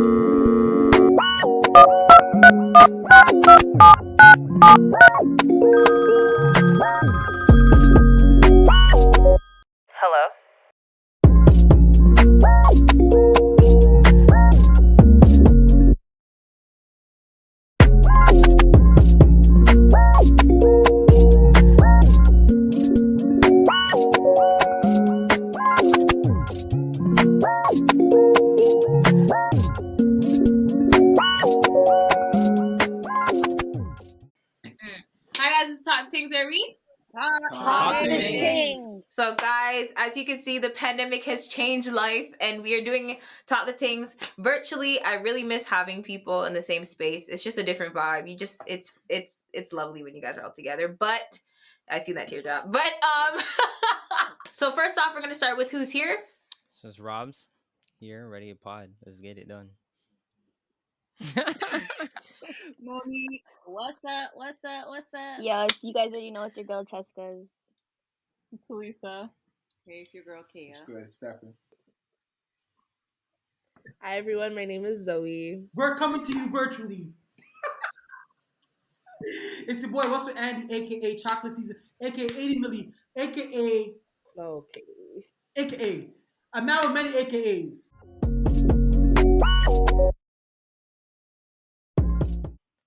Hello? Hi guys, it's Tingz where we Talk to Tingz. Tingz. So guys, as you can see, the pandemic has changed life, and we are doing Talk the Tingz virtually. I really miss having people in the same space. It's just a different vibe. It's lovely when you guys are all together. But I see that teardrop. But so first off, we're gonna start with who's here. So it's Rob's here, ready to pod. Let's get it done. Monique, what's up? What's up? What's up? Yo, you guys already know it's your girl Cheska's. Talisa. Hey, it's your girl Kaya. It's good, Stefan. Hi everyone, my name is Zoe. We're coming to you virtually. It's your boy Russell Andy, aka Chocolate Season, aka 80 Millie, aka a man with many AKAs.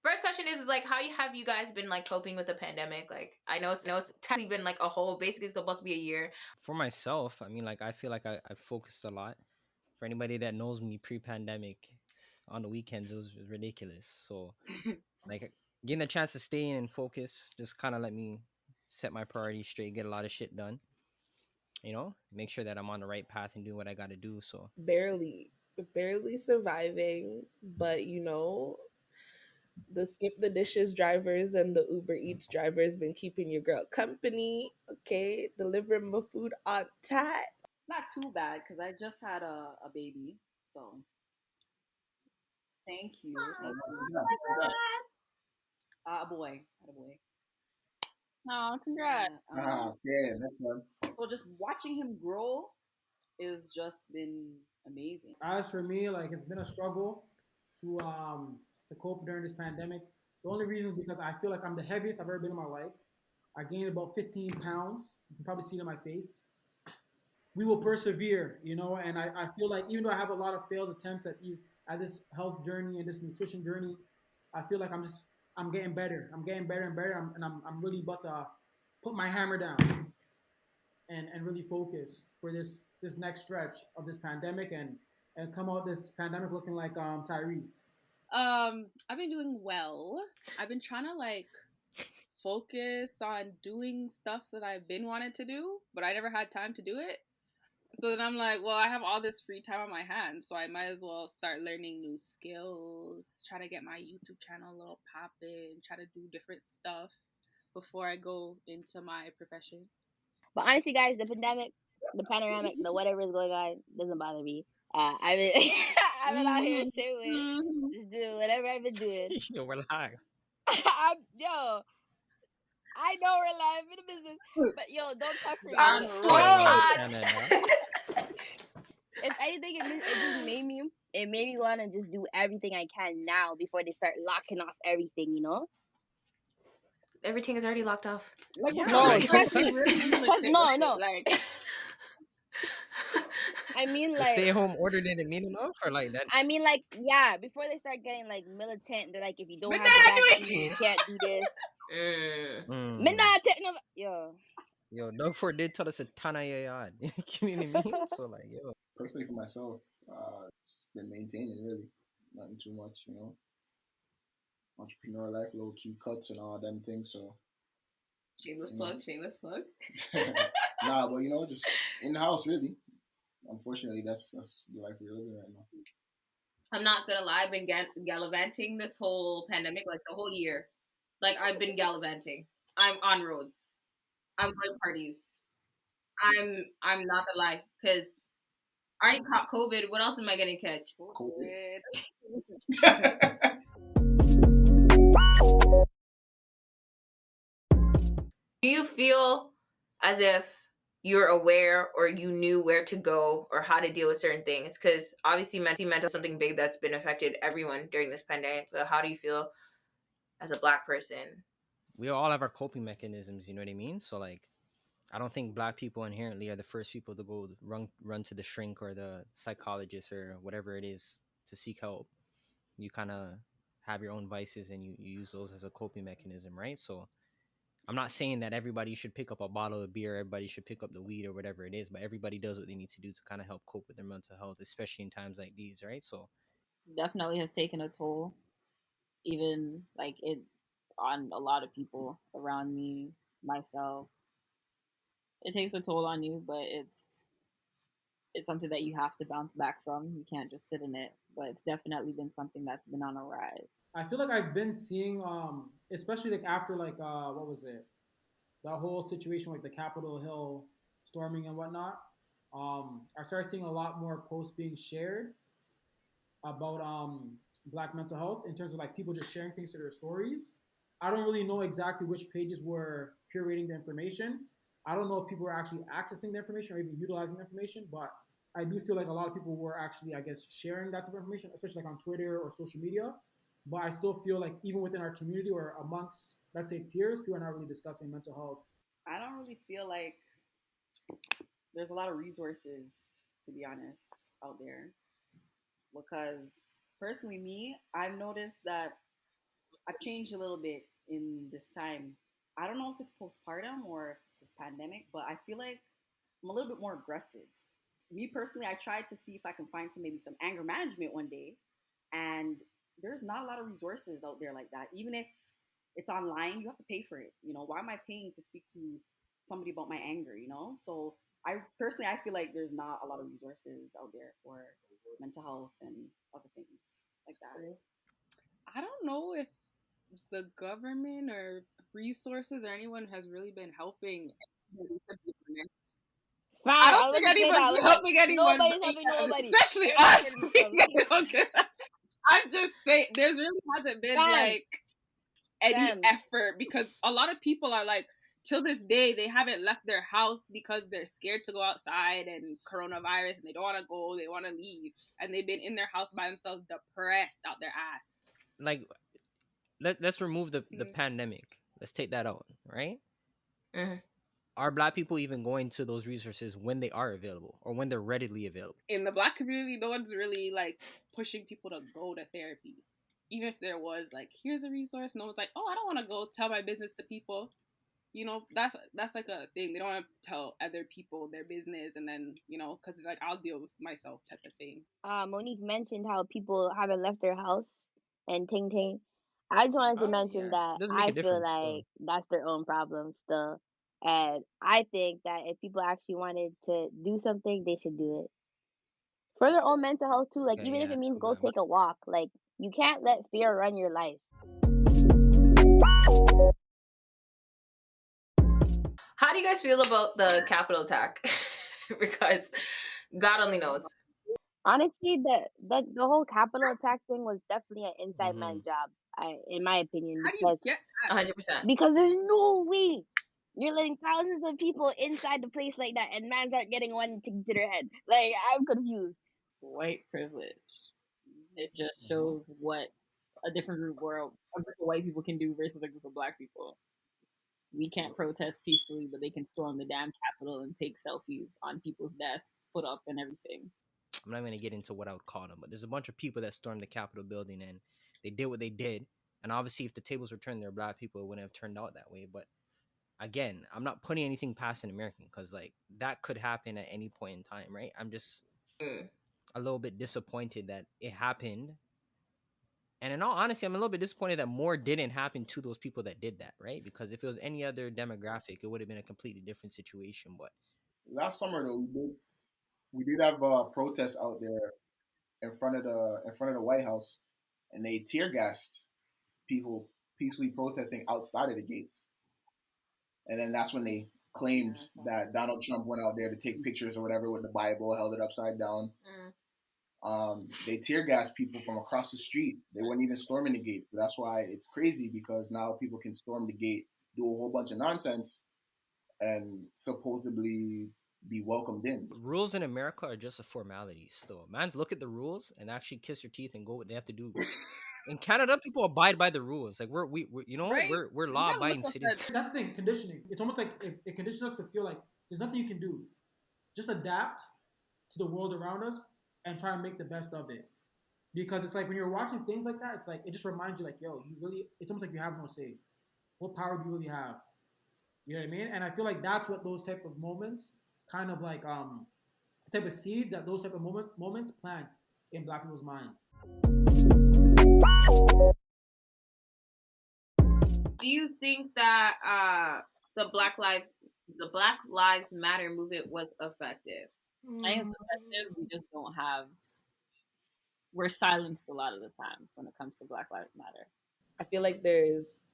First question is like, how have you guys been like coping with the pandemic? Like, I know it's technically been like a whole, basically it's about to be a year. For myself, I mean, like, I feel like I focused a lot. For anybody that knows me pre-pandemic, on the weekends, it was ridiculous. So, like, getting a chance to stay in and focus just kind of let me set my priorities straight, get a lot of shit done. You know, make sure that I'm on the right path and doing what I got to do. So, Barely surviving, but you know, the skip the dishes drivers and the Uber Eats drivers been keeping your girl company, okay? Delivering my food on time. It's not too bad because I just had a baby, so thank you. A boy. Oh, congrats. Yeah, next one. So just watching him grow is just been amazing. As for me, like it's been a struggle to cope during this pandemic. The only reason is because I feel like I'm the heaviest I've ever been in my life. I gained about 15 pounds. You can probably see it in my face. We will persevere, you know, and I feel like even though I have a lot of failed attempts at this health journey and this nutrition journey, I feel like I'm getting better. I'm getting better and better. I'm really about to put my hammer down and really focus for this next stretch of this pandemic and come out this pandemic looking like Tyrese. I've been doing well. I've been trying to like focus on doing stuff that I've been wanting to do, but I never had time to do it. So then I'm like, well, I have all this free time on my hands, so I might as well start learning new skills, try to get my YouTube channel a little poppin', try to do different stuff before I go into my profession. But honestly, guys, the pandemic, the panoramic, the whatever is going on doesn't bother me. I've been out here chilling, just doing whatever I've been doing. Yo, relax. I know we're live in the business, but yo, don't talk for I'm me. If anything, it made me want to just do everything I can now before they start locking off everything, you know? Everything is already locked off. Like, no, trust me. No. Like, I mean, the like, stay-at-home order didn't mean enough, or like that? I mean, like, yeah. Before they start getting like militant, they're like, if you don't have the vaccine, you can't do this. Yo, Doug Ford did tell us a ton of yayad. You know what I mean? So like, yo. Personally, for myself, just been maintaining really, nothing too much, you know. Entrepreneur life, low key cuts and all them things. So shameless plug. Nah, but you know, just in the house really. Unfortunately, that's the life we're living right now. I'm not gonna lie, I've been gallivanting this whole pandemic, like the whole year. Like I've been gallivanting. I'm on roads. I'm going parties. I'm not gonna lie, because I already caught COVID. What else am I gonna catch? COVID. Do you feel as if you're aware or you knew where to go or how to deal with certain things? Because obviously mental is something big that's been affected everyone during this pandemic. So how do you feel as a Black person? We all have our coping mechanisms, you know what I mean? So like I don't think Black people inherently are the first people to go run to the shrink or the psychologist or whatever it is to seek help. You kind of have your own vices and you use those as a coping mechanism, right? So I'm not saying that everybody should pick up a bottle of beer, everybody should pick up the weed or whatever it is, but everybody does what they need to do to kind of help cope with their mental health, especially in times like these, right? So Definitely has taken a toll, even like it on a lot of people around me, myself. It takes a toll on you, but it's something that you have to bounce back from. You can't just sit in it. But it's definitely been something that's been on a rise. I feel like I've been seeing, especially like after like what was it, that whole situation like the Capitol Hill storming and whatnot. I started seeing a lot more posts being shared about Black mental health in terms of like people just sharing things to their stories. I don't really know exactly which pages were curating the information. I don't know if people were actually accessing the information or even utilizing the information, but I do feel like a lot of people were actually, I guess, sharing that type of information, especially like on Twitter or social media. But I still feel like even within our community or amongst, let's say, peers, people are not really discussing mental health. I don't really feel like there's a lot of resources, to be honest, out there. Because personally, me, I've noticed that I've changed a little bit in this time. I don't know if it's postpartum or if it's this pandemic, but I feel like I'm a little bit more aggressive. Me personally, I tried to see if I can find some anger management one day, and there's not a lot of resources out there like that. Even if it's online, you have to pay for it. You know, why am I paying to speak to somebody about my anger? You know, so I feel like there's not a lot of resources out there for mental health and other things like that. I don't know if the government or resources or anyone has really been helping anybody to be honest. Fine, I don't I was think gonna say anyone's that. been Listen, helping anyone, nobody's helping nobody. especially us. Okay. I'm just saying, there's really hasn't been Fam. like any Fam. effort because a lot of people are like, till this day, they haven't left their house because they're scared to go outside and coronavirus and they don't want to go, they want to leave. And they've been in their house by themselves, depressed out their ass. like let's remove the pandemic. Let's take that out, right? Mm-hmm. Are Black people even going to those resources when they are available or when they're readily available? In the Black community, no one's really like pushing people to go to therapy. Even if there was like, here's a resource, no one's like, oh, I don't want to go tell my business to people. You know, that's like a thing. They don't want to tell other people their business, and then, you know, because like I'll deal with myself type of thing. Monique mentioned how people haven't left their house and ting. I just wanted to mention that It doesn't make a I feel difference still. like that's their own problem still. And I think that if people actually wanted to do something, they should do it. For their own mental health too. Like even if it means go take a walk. Like you can't let fear run your life. How do you guys feel about the Capitol attack? Because God only knows. Honestly, the whole Capitol attack thing was definitely an inside man job, in my opinion. How do Because you get 100%. because there's no way you're letting thousands of people inside the place like that, and mans aren't getting one to their head. Like I'm confused. White privilege. It just shows what a different group of white people can do versus a group of Black people. We can't protest peacefully, but they can storm the damn Capitol and take selfies on people's desks, put up and everything. I'm not going to get into what I would call them, but there's a bunch of people that stormed the Capitol building and they did what they did. And obviously, if the tables were turned, there were Black people, it wouldn't have turned out that way. But again, I'm not putting anything past an American because like that could happen at any point in time, right? I'm just a little bit disappointed that it happened. And in all honesty, I'm a little bit disappointed that more didn't happen to those people that did that, right? Because if it was any other demographic, it would have been a completely different situation. But last summer though, we did have protests out there in front of the White House, and they tear gassed people peacefully protesting outside of the gates. And then that's when they claimed that Donald Trump went out there to take pictures or whatever with the Bible, held it upside down. They tear gassed people from across the street. They weren't even storming the gates. So that's why it's crazy, because now people can storm the gate, do a whole bunch of nonsense, and supposedly be welcomed in. Rules in America are just a formality still. Man, look at the rules and actually kiss your teeth and go what they have to do. In Canada, people abide by the rules. Like we're you know, Right. we're You law gotta abiding look us citizens. That's the thing, conditioning. It's almost like it conditions us to feel like there's nothing you can do. Just adapt to the world around us and try and make the best of it. Because it's like when you're watching things like that, it's like it just reminds you like, yo, you really, it's almost like you have no say. What power do you really have? You know what I mean? And I feel like that's what those type of moments kind of like the type of seeds that those type of moments plant in black people's minds. Do you think that the Black Lives Matter movement was effective? I think it's effective. We just don't have. We're silenced a lot of the times when it comes to Black Lives Matter. I feel like there's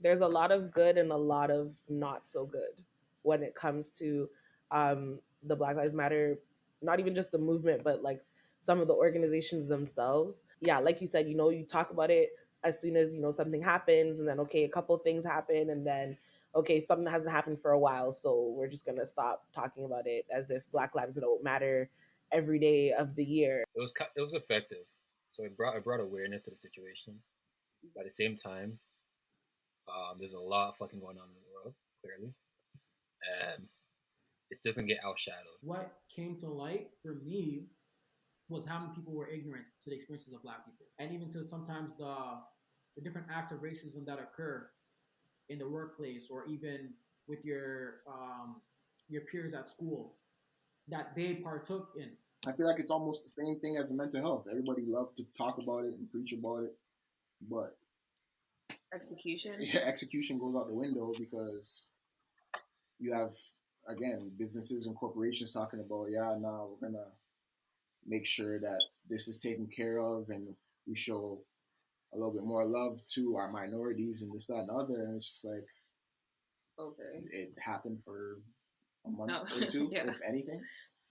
a lot of good and a lot of not so good when it comes to the Black Lives Matter, not even just the movement, but like some of the organizations themselves. Yeah, like you said, you talk about it as soon as, something happens, and then, okay, a couple of things happen, and then, okay, something hasn't happened for a while, so we're just going to stop talking about it as if Black lives don't matter every day of the year. It was effective. So it brought awareness to the situation. But at the same time, there's a lot fucking going on in the world, clearly, and it doesn't get outshadowed. What came to light for me was how many people were ignorant to the experiences of black people, and even to sometimes the different acts of racism that occur in the workplace or even with your peers at school that they partook in. I feel like it's almost the same thing as the mental health. Everybody loves to talk about it and preach about it, but Execution. Yeah, execution goes out the window because you have, again, businesses and corporations talking about, yeah, now we're gonna make sure that this is taken care of and we show a little bit more love to our minorities and this, that, and other. And it's just like, okay, it happened for a month or two, yeah, if anything.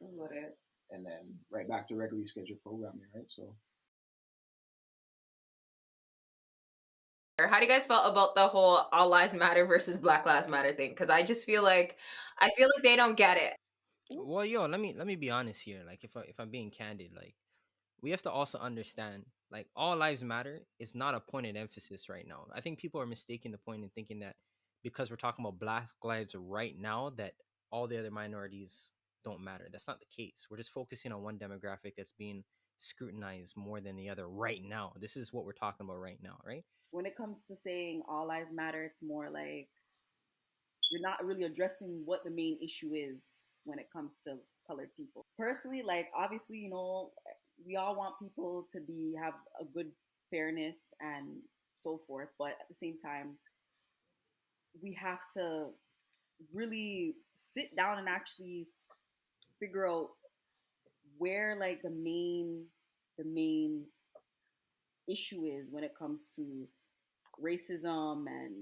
What it? And then right back to regularly scheduled programming, right? So. How do you guys feel about the whole All Lives Matter versus Black Lives Matter thing? Because I just feel like they don't get it. Well, yo, let me be honest here. Like, if I'm being candid, like, we have to also understand, like, all lives matter is not a point of emphasis right now. I think people are mistaking the point and thinking that because we're talking about Black lives right now, that all the other minorities don't matter. That's not the case. We're just focusing on one demographic that's being scrutinized more than the other right now. This is what we're talking about right now, right? When it comes to saying all lives matter, it's more like you're not really addressing what the main issue is when it comes to colored people. Personally, like, obviously, we all want people to have a good fairness and so forth, but at the same time, we have to really sit down and actually figure out where, like, the main issue is when it comes to racism and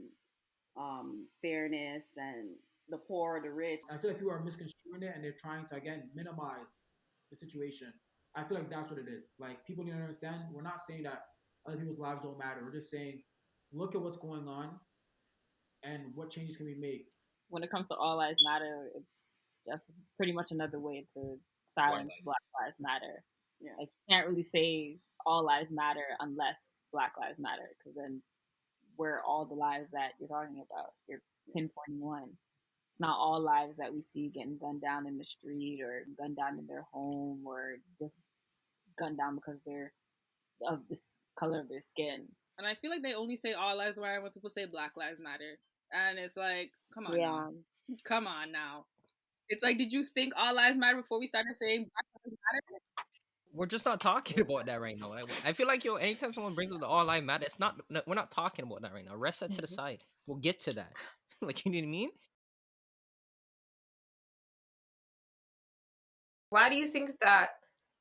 fairness and the poor, the rich. I feel like people are misconstruing it and they're trying to, again, minimize the situation. I feel like that's what it is. Like, people need to understand, we're not saying that other people's lives don't matter. We're just saying, look at what's going on and what changes can we make. When it comes to All Lives Matter, it's just pretty much another way to silence Black Lives Matter. Yeah. Like, you can't really say all lives matter unless Black Lives Matter, because then where all the lives that you're talking about, you're pinpointing one. It's not all lives that we see getting gunned down in the street or gunned down in their home or just gunned down because they're of the color of their skin. And I feel like they only say all lives matter when people say Black Lives Matter. And it's like, come on now. Come on now. It's like, did you think all lives matter before we started saying Black Lives Matter? We're just not talking about that right now. I feel like, yo, anytime someone brings up the all lives matter, we're not talking about that right now. Rest that to the side. We'll get to that. Like, you know what I mean? Why do you think that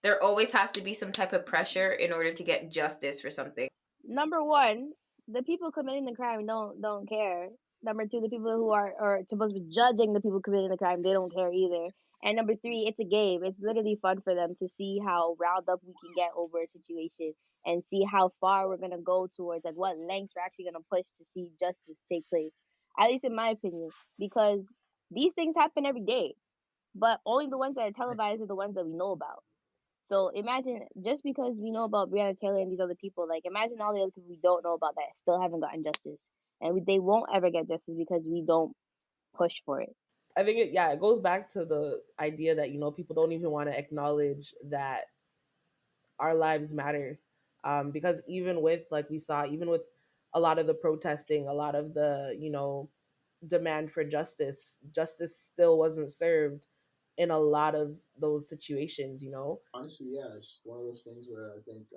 there always has to be some type of pressure in order to get justice for something? Number one, the people committing the crime don't care. Number two, the people who are supposed to be judging the people committing the crime, they don't care either. And number three, it's a game. It's literally fun for them to see how riled up we can get over a situation and see how far we're gonna go towards, like, what lengths we're actually gonna push to see justice take place. At least in my opinion, because These things happen every day, but only the ones that are televised are the ones that we know about. So imagine, just because we know about Breonna Taylor and these other people, like imagine all the other people we don't know about that still haven't gotten justice, and they won't ever get justice because we don't push for it. I think it goes back to the idea that, you know, people don't even want to acknowledge that our lives matter. Because even with, like we saw, even with a lot of the protesting, a lot of the, you know, demand for justice, justice still wasn't served in a lot of those situations, you know? Honestly, yeah, it's one of those things where I think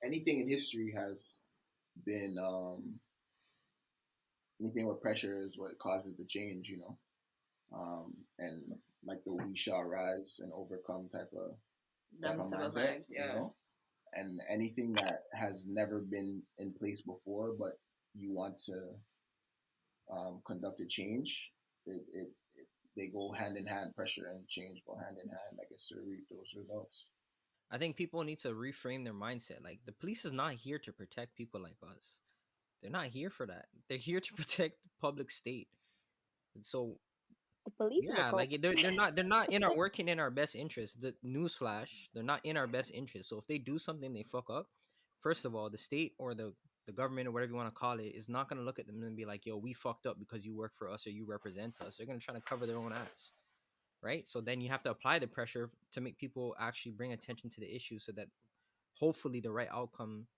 anything in history has been anything with pressure is what causes the change, you know. And like the we shall rise and overcome type of mindset, you know. And anything that has never been in place before, but you want to conduct a change, it they go hand in hand. Pressure and change go hand in hand, I guess, to reap those results. I think people need to reframe their mindset. Like the police is not here to protect people like us. They're not here for that. They're here to protect the public state. So The police is a yeah, cult. like they're not in our working in our best interest. The newsflash, they're not in our best interest. So if they do something, they fuck up. First of all, the state or the government or whatever you want to call it is not gonna look at them and be like, "Yo, we fucked up because you work for us or you represent us." They're gonna try to cover their own ass, right? So then you have to apply the pressure to make people actually bring attention to the issue, so that hopefully the right outcome,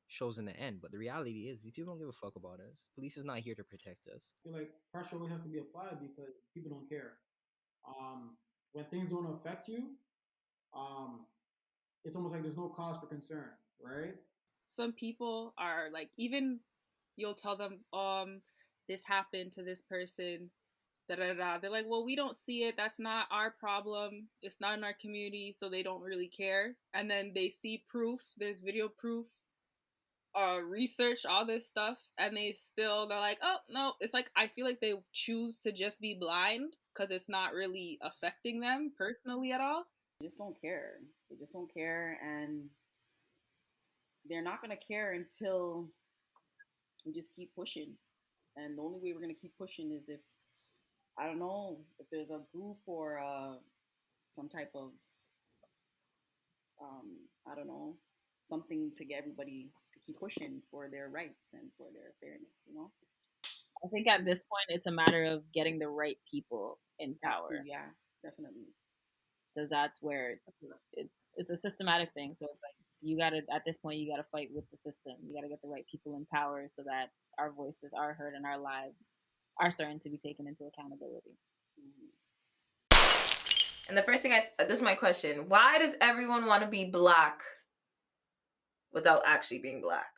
shows in the end. But the reality is, these people don't give a fuck about us. Police is not here to protect us. I feel like pressure always has to be applied because people don't care. When things don't affect you, um, it's almost like there's no cause for concern, right? Some people are like, even you'll tell them, this happened to this person, da da da. They're like, well, we don't see it. That's not our problem. It's not in our community, so they don't really care. And then they see proof. There's video proof, research, all this stuff, and they're like, oh no. It's like, I feel like they choose to just be blind because it's not really affecting them personally at all. They just don't care. They just don't care, and they're not gonna care until we just keep pushing. And the only way we're gonna keep pushing is if, I don't know, if there's a group or some type of I don't know, something to get everybody to keep pushing for their rights and for their fairness, you know? I think at this point it's a matter of getting the right people in power. Yeah, definitely. Because that's where it's a systematic thing. So it's like, you gotta, at this point, you gotta fight with the system. You gotta get the right people in power so that our voices are heard and our lives are starting to be taken into accountability. And the first thing this is my question: why does everyone want to be black without actually being black?